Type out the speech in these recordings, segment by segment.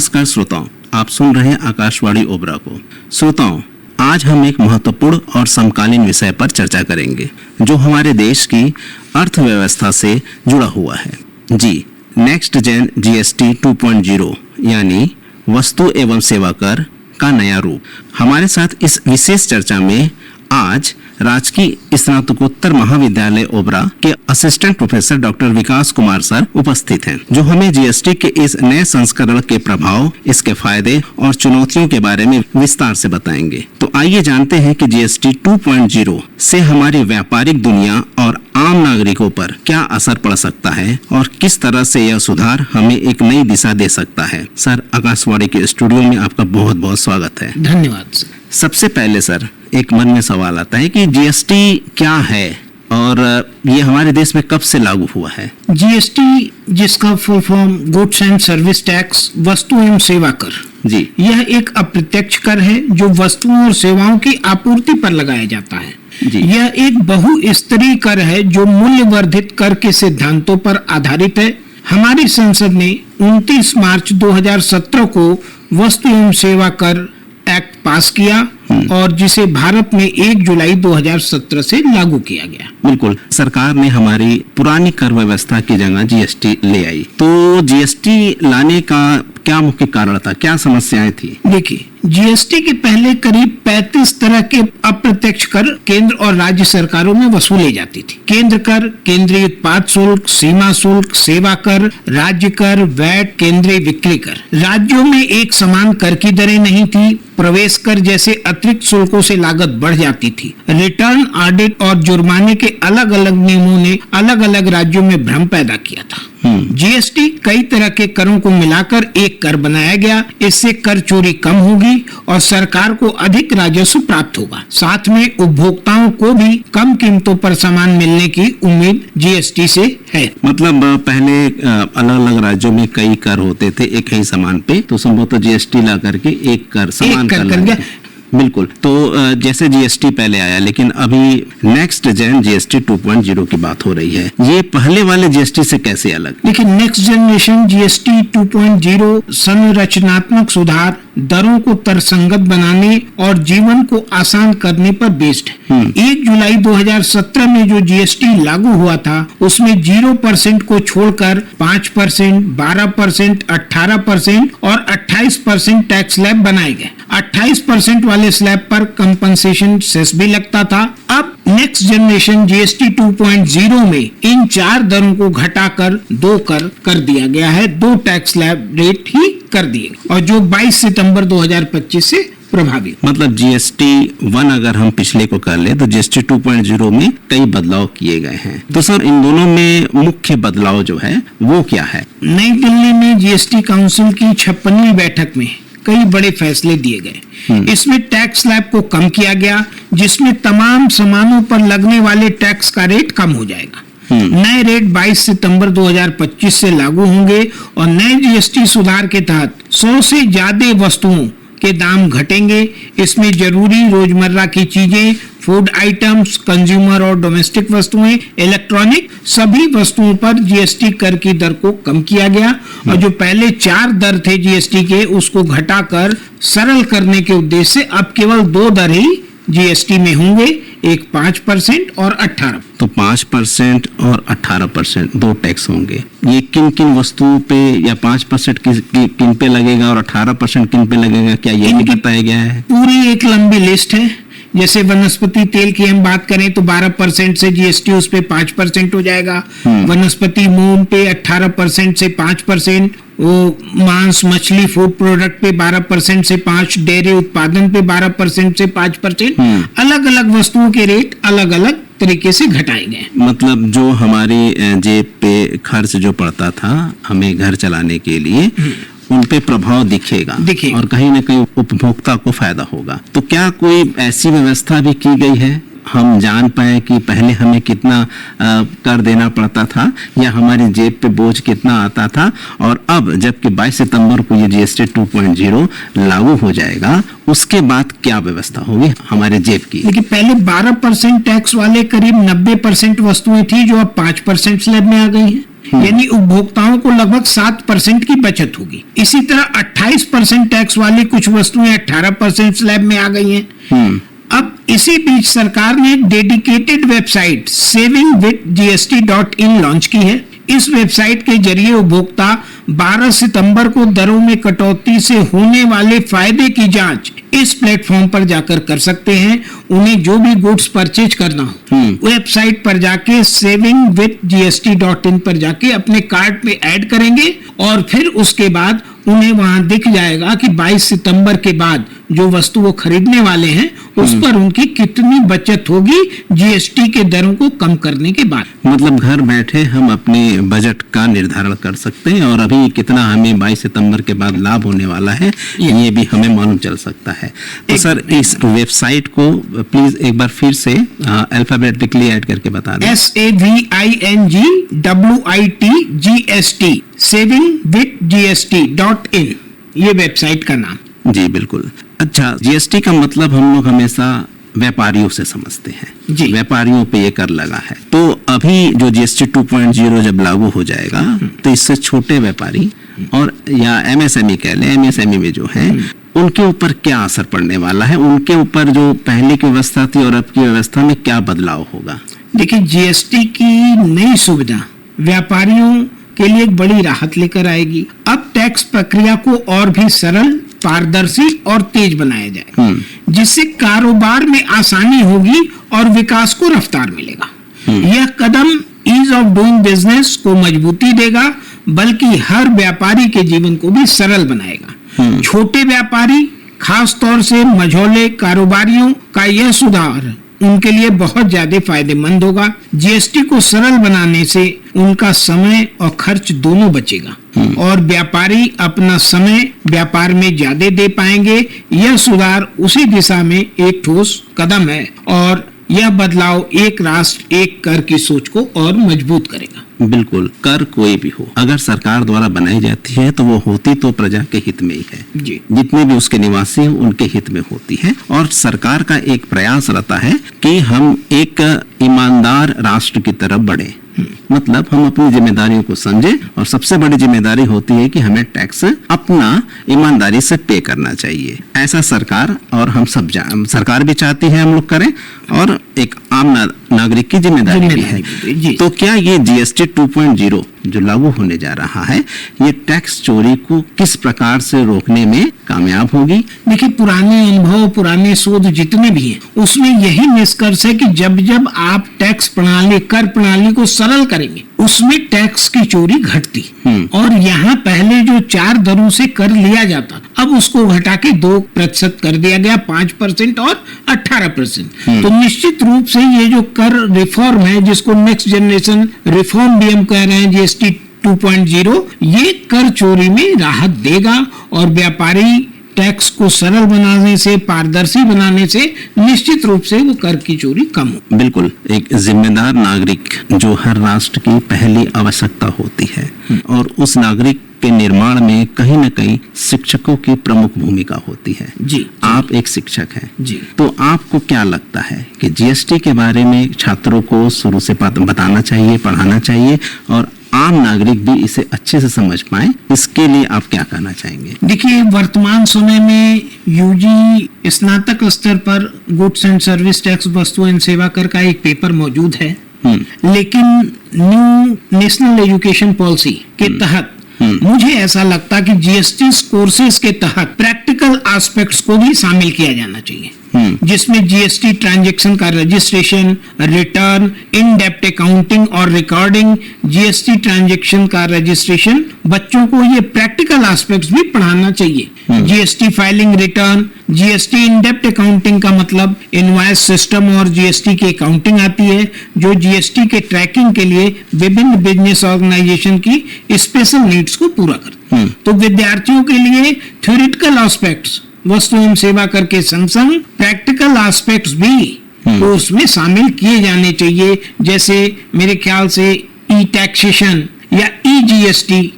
नमस्कार श्रोताओं, आप सुन रहे हैं आकाशवाणी ओबरा को। श्रोताओं, आज हम एक महत्वपूर्ण और समकालीन विषय पर चर्चा करेंगे जो हमारे देश की अर्थव्यवस्था से जुड़ा हुआ है। जी, नेक्स्ट जेन जीएसटी 2.0 यानी वस्तु एवं सेवा कर का नया रूप। हमारे साथ इस विशेष चर्चा में आज राजकीय स्नातकोत्तर महाविद्यालय ओबरा के असिस्टेंट प्रोफेसर डॉक्टर विकास कुमार सर उपस्थित हैं, जो हमें जीएसटी के इस नए संस्करण के प्रभाव, इसके फायदे और चुनौतियों के बारे में विस्तार से बताएंगे। तो आइए जानते हैं कि जीएसटी 2.0 से हमारी व्यापारिक दुनिया और आम नागरिकों पर क्या असर पड़ सकता है और किस तरह से यह सुधार हमें एक नई दिशा दे सकता है। सर, आकाशवाणी के स्टूडियो में आपका बहुत बहुत स्वागत है। धन्यवाद सर। सबसे पहले सर, एक मन में सवाल आता है कि जीएसटी क्या है और ये हमारे देश में कब से लागू हुआ है? जीएसटी, जिसका full form goods and service tax, वस्तु एवं सेवा कर जी, यह एक अप्रत्यक्ष कर है जो वस्तुओं और सेवाओं की आपूर्ति पर लगाया जाता है जी। यह एक बहुस्तरीय कर है जो मूल्य वर्धित कर के सिद्धांतों पर आधारित है। हमारी संसद ने 29 मार्च 2017 को वस्तु एवं सेवा कर एक्ट पास किया और जिसे भारत में 1 जुलाई 2017 से लागू किया गया। बिल्कुल, सरकार ने हमारी पुरानी कर व्यवस्था की जगह जीएसटी ले आई। तो जीएसटी लाने का क्या मुख्य कारण था, क्या समस्याएं थी? देखिए, जीएसटी के पहले करीब 35 तरह के अप्रत्यक्ष कर केंद्र और राज्य सरकारों में वसूले जाती थी। केंद्र कर, केंद्रीय उत्पाद शुल्क, सीमा शुल्क, सेवा कर, राज्य कर, वैट, केंद्रीय बिक्री कर। राज्यों में एक समान कर की दरें नहीं थी। प्रवेश कर जैसे अतिरिक्त शुल्कों से लागत बढ़ जाती थी। रिटर्न, ऑडिट और जुर्माने के अलग अलग नियमों ने अलग अलग राज्यों में भ्रम पैदा किया था। जीएसटी कई तरह के करों को मिलाकर एक कर बनाया गया। इससे कर चोरी कम होगी और सरकार को अधिक राजस्व प्राप्त होगा। साथ में उपभोक्ताओं को भी कम कीमतों पर सामान मिलने की उम्मीद जीएसटी से है। मतलब पहले अलग अलग राज्यों में कई कर होते थे एक ही सामान पे, तो संभवतः जीएसटी ला करके एक कर समान कर गया। बिल्कुल। तो जैसे जीएसटी पहले आया, लेकिन अभी नेक्स्ट जेन जीएसटी 2.0 की बात हो रही है। ये पहले वाले जीएसटी से कैसे अलग? देखिए, नेक्स्ट जनरेशन जीएसटी 2.0 संरचनात्मक सुधार, दरों को तर्कसंगत बनाने और जीवन को आसान करने पर बेस्ड है। 1 जुलाई 2017 में जो जीएसटी लागू हुआ था, उसमें 0% को छोड़कर 5%, 12%, 18% और 28% टैक्स स्लैब बनाए गए। 28% वाले स्लैब पर कंपनसेशन सेस भी लगता था। अब नेक्स्ट जनरेशन जीएसटी 2.0 में इन 4 दरों को घटाकर 2 कर दिया गया है। 2 टैक्स स्लैब रेट ही कर दिए और जो 22 सितंबर 2025 से प्रभावी। मतलब जीएसटी 1 अगर हम पिछले को कर ले तो जीएसटी 2.0 में कई बदलाव किए गए हैं। तो सर, इन दोनों में मुख्य बदलाव जो है वो क्या है? नई दिल्ली में जीएसटी काउंसिल की 56वीं बैठक में कई बड़े फैसले दिए गए। इसमें टैक्स स्लैब को कम किया गया, जिसमें तमाम सामानों पर लगने वाले टैक्स का रेट कम हो जाएगा। नए रेट 22 सितंबर 2025 से लागू होंगे और नए जीएसटी सुधार के तहत 100 से ज्यादा वस्तुओं के दाम घटेंगे। इसमें जरूरी रोजमर्रा की चीजें, फूड आइटम्स, कंज्यूमर और डोमेस्टिक वस्तुएं, इलेक्ट्रॉनिक सभी वस्तुओं पर जीएसटी कर की दर को कम किया गया और जो पहले 4 दर थे जीएसटी के, उसको घटाकर सरल करने के उद्देश्य से अब केवल 2 दर ही जीएसटी में होंगे, एक 5% और 18%। तो 5% और 18% 2 टैक्स होंगे। ये किन किन वस्तुओं पे या 5% किन पे लगेगा और 18% किन पे लगेगा, क्या ये भी बताया गया है? पूरी एक लंबी लिस्ट है। जैसे वनस्पति तेल की हम बात करें तो 12% से जीएसटी उस पे 5% हो जाएगा। वनस्पति मोम पे 18% से 5%, वो मांस, मछली, फूड प्रोडक्ट पे 12% से 5%, डेयरी उत्पादन पे 12% से 5%। अलग अलग वस्तुओं के रेट अलग अलग तरीके से घटाए गए। मतलब जो हमारी जेब पे खर्च जो पड़ता था हमें घर चलाने के लिए, उन पे प्रभाव दिखेगा और कहीं न कहीं उपभोक्ता को फायदा होगा। तो क्या कोई ऐसी व्यवस्था भी की गई है हम जान पाए कि पहले हमें कितना कर देना पड़ता था या हमारी जेब पे बोझ कितना आता था, और अब जबकि 22 सितंबर को ये जीएसटी 2.0 लागू हो जाएगा, उसके बाद क्या व्यवस्था होगी हमारे जेब की? देखिए, पहले 12% टैक्स वाले करीब 90% वस्तुएं थी जो अब 5% स्लैब में आ गई हैं। यानी उपभोक्ताओं को लगभग 7% की बचत होगी। इसी तरह 28% टैक्स वाली कुछ वस्तुएं 18% स्लैब में आ गई हैं। अब इसी बीच सरकार ने एक डेडिकेटेड वेबसाइट savingwithgst.in लॉन्च की है। इस वेबसाइट के जरिए उपभोक्ता 12 सितंबर को दरों में कटौती से होने वाले फायदे की जांच इस प्लेटफॉर्म पर जाकर कर सकते हैं। उन्हें जो भी गुड्स परचेज करना हो वेबसाइट पर जाके savingwithgst.in पर जाके अपने कार्ट में ऐड करेंगे और फिर उसके बाद उन्हें वहां दिख जाएगा कि 22 सितंबर के बाद जो वस्तु वो खरीदने वाले हैं उस पर उनकी कितनी बचत होगी जीएसटी के दरों को कम करने के बाद। मतलब घर बैठे हम अपने बजट का निर्धारण कर सकते हैं और अभी कितना हमें 22 सितंबर के बाद लाभ होने वाला है ये भी हमें मालूम चल सकता है। तो सर इस वेबसाइट को प्लीज एक बार फिर से अल्फाबेटिकली ऐड करके बता दें। savingwithgst savingwithgst.in ये वेबसाइट का नाम। जी बिल्कुल। अच्छा, जीएसटी का मतलब हम लोग हमेशा व्यापारियों से समझते हैं जी। व्यापारियों पे ये कर लगा है। तो अभी जो जीएसटी 2.0 जब लागू हो जाएगा तो इससे छोटे व्यापारी और या एमएसएमई कह लें, एमएसएमई में जो है उनके ऊपर क्या असर पड़ने वाला है, उनके ऊपर जो पहले की व्यवस्था थी और अब की व्यवस्था में क्या बदलाव होगा? देखिए, जीएसटी की नई सुविधा व्यापारियों के लिए एक बड़ी राहत लेकर आएगी। अब टैक्स प्रक्रिया को और भी सरल, पारदर्शी और तेज बनाया जाए जिससे कारोबार में आसानी होगी और विकास को रफ्तार मिलेगा। यह कदम ईज ऑफ डूइंग बिजनेस को मजबूती देगा बल्कि हर व्यापारी के जीवन को भी सरल बनाएगा। छोटे व्यापारी, खास तौर से मझौले कारोबारियों का यह सुधार उनके लिए बहुत ज्यादा फायदेमंद होगा। जीएसटी को सरल बनाने से उनका समय और खर्च दोनों बचेगा और व्यापारी अपना समय व्यापार में ज्यादा दे पाएंगे। यह सुधार उसी दिशा में एक ठोस कदम है और यह बदलाव एक राष्ट्र एक कर की सोच को और मजबूत करेगा। बिल्कुल, कर कोई भी हो अगर सरकार द्वारा बनाई जाती है तो वो होती तो प्रजा के हित में ही है जी। जितने भी उसके निवासी हैं उनके हित में होती है और सरकार का एक प्रयास रहता है कि हम एक ईमानदार राष्ट्र की तरफ बढ़े। मतलब हम अपनी जिम्मेदारियों को समझे और सबसे बड़ी जिम्मेदारी होती है कि हमें टैक्स अपना ईमानदारी से पे करना चाहिए। ऐसा सरकार और हम सब सरकार भी चाहती है हम लोग करें और एक आम नागरिक की जिम्मेदारी भी है। तो क्या ये जीएसटी 2.0 जो लागू होने जा रहा है ये टैक्स चोरी को किस प्रकार से रोकने में कामयाब होगी? देखिए, पुराने अनुभव, पुराने शोध जितने भी हैं उसमें यही निष्कर्ष है कि जब जब आप टैक्स प्रणाली, कर प्रणाली को सरल करेंगे उसमें टैक्स की चोरी घटती। और यहाँ पहले जो 4 दरों से कर लिया जाता अब उसको घटा के 2% कर दिया गया, 5% और 18%। तो निश्चित रूप से ये जो कर रिफॉर्म है जिसको नेक्स्ट जनरेशन रिफॉर्म भी हम कह रहे हैं जीएसटी 2.0, ये कर चोरी में राहत देगा और व्यापारी टैक्स को सरल बनाने से, पारदर्शी बनाने से निश्चित रूप से वो कर की चोरी कम हो। बिल्कुल, एक जिम्मेदार नागरिक जो हर राष्ट्र की पहली आवश्यकता होती है और उस नागरिक के निर्माण में कहीं न कहीं शिक्षकों की प्रमुख भूमिका होती है। जी, आप एक शिक्षक हैं जी। तो आपको क्या लगता है कि जीएसटी के बारे में छात्रों को शुरू से बताना चाहिए, पढ़ाना चाहिए और आम नागरिक भी इसे अच्छे से समझ पाए, इसके लिए आप क्या कहना चाहेंगे? देखिए, वर्तमान समय में यूजी स्नातक स्तर पर गुड्स एंड सर्विस टैक्स, वस्तु एवं सेवा कर का एक पेपर मौजूद है लेकिन न्यू नेशनल एजुकेशन पॉलिसी के तहत मुझे ऐसा लगता कि जीएसटी कोर्सेज के तहत प्रैक्टिकल एस्पेक्ट्स को भी शामिल किया जाना चाहिए जिसमें जीएसटी ट्रांजैक्शन का registration, return, in depth accounting और रिकॉर्डिंग, जीएसटी ट्रांजैक्शन का रजिस्ट्रेशन, बच्चों को ये प्रैक्टिकल एस्पेक्ट्स भी पढ़ाना चाहिए। GST filing, return, GST in depth accounting का मतलब इनवॉइस सिस्टम और जीएसटी की अकाउंटिंग आती है जो जीएसटी के ट्रैकिंग के लिए विभिन्न बिजनेस ऑर्गेनाइजेशन की स्पेशल नीड्स को पूरा करती है। तो विद्यार्थियों के लिए थ्योरेटिकल एस्पेक्ट्स वस्तु एवं सेवा कर के संग संग प्रैक्टिकल एस्पेक्ट्स भी कोर्स में शामिल किए जाने चाहिए। जैसे मेरे ख्याल से ई टैक्सेशन या ई जीएसटी,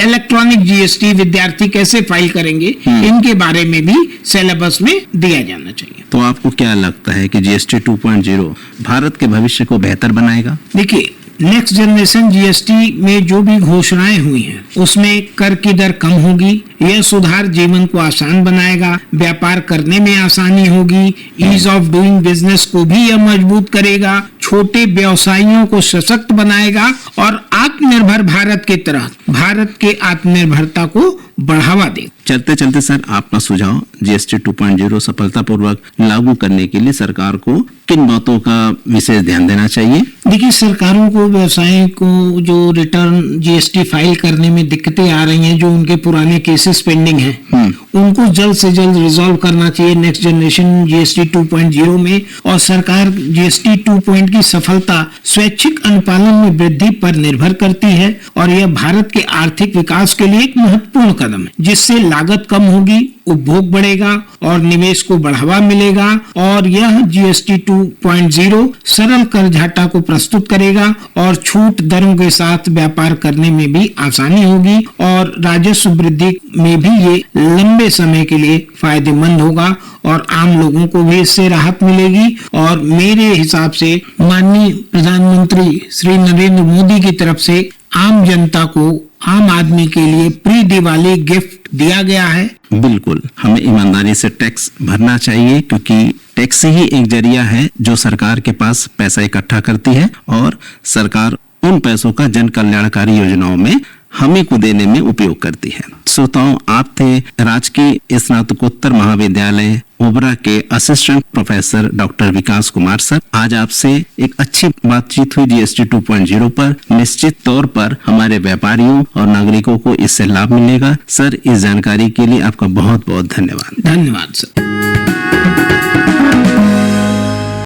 इलेक्ट्रॉनिक जीएसटी विद्यार्थी कैसे फाइल करेंगे इनके बारे में भी सिलेबस में दिया जाना चाहिए। तो आपको क्या लगता है कि जीएसटी 2.0 भारत के भविष्य को बेहतर बनाएगा? देखिए, नेक्स्ट जनरेशन जीएसटी में जो भी घोषणाएं हुई हैं, उसमें कर की दर कम होगी। यह सुधार जीवन को आसान बनाएगा, व्यापार करने में आसानी होगी, ईज ऑफ डूइंग बिजनेस को भी यह मजबूत करेगा, छोटे व्यवसायियों को सशक्त बनाएगा और आत्मनिर्भर भारत की तरह भारत के आत्मनिर्भरता को बढ़ावा देगा। चलते चलते सर, आपका सुझाव जीएसटी 2.0 सफलतापूर्वक लागू करने के लिए सरकार को किन बातों का विशेष ध्यान देना चाहिए? देखिए, सरकारों को, व्यवसाय को जो रिटर्न जीएसटी फाइल करने में दिक्कतें आ रही हैं, जो उनके पुराने केसेस पेंडिंग हैं, उनको जल्द से जल्द रिजॉल्व करना चाहिए नेक्स्ट जनरेशन जीएसटी 2.0 में। और सरकार जीएसटी 2.0 की सफलता स्वैच्छिक अनुपालन में वृद्धि पर निर्भर करती है और यह भारत के आर्थिक विकास के लिए एक महत्वपूर्ण कदम है, जिससे लागत कम होगी, उपभोग बढ़ेगा और निवेश को बढ़ावा मिलेगा। और यह जीएसटी 2.0 सरल कर घाटा को प्रस्तुत करेगा और छूट दरों के साथ व्यापार करने में भी आसानी होगी और राजस्व वृद्धि में भी ये लंबे समय के लिए फायदेमंद होगा और आम लोगों को भी इससे राहत मिलेगी। और मेरे हिसाब से माननीय प्रधानमंत्री श्री नरेंद्र मोदी की तरफ से आम जनता को, आम आदमी के लिए प्री दिवाली गिफ्ट दिया गया है। बिल्कुल, हमें ईमानदारी से टैक्स भरना चाहिए, क्योंकि टैक्स ही एक जरिया है जो सरकार के पास पैसा इकट्ठा करती है और सरकार उन पैसों का जन कल्याणकारी योजनाओं में हमें को देने में उपयोग करती है। श्रोताओं, आप थे राजकीय स्नातकोत्तर महाविद्यालय ओबरा के असिस्टेंट प्रोफेसर डॉक्टर विकास कुमार सर। आज आपसे एक अच्छी बातचीत हुई जीएसटी 2.0 पर। निश्चित तौर पर हमारे व्यापारियों और नागरिकों को इससे लाभ मिलेगा। सर, इस जानकारी के लिए आपका बहुत बहुत धन्यवाद। धन्यवाद सर।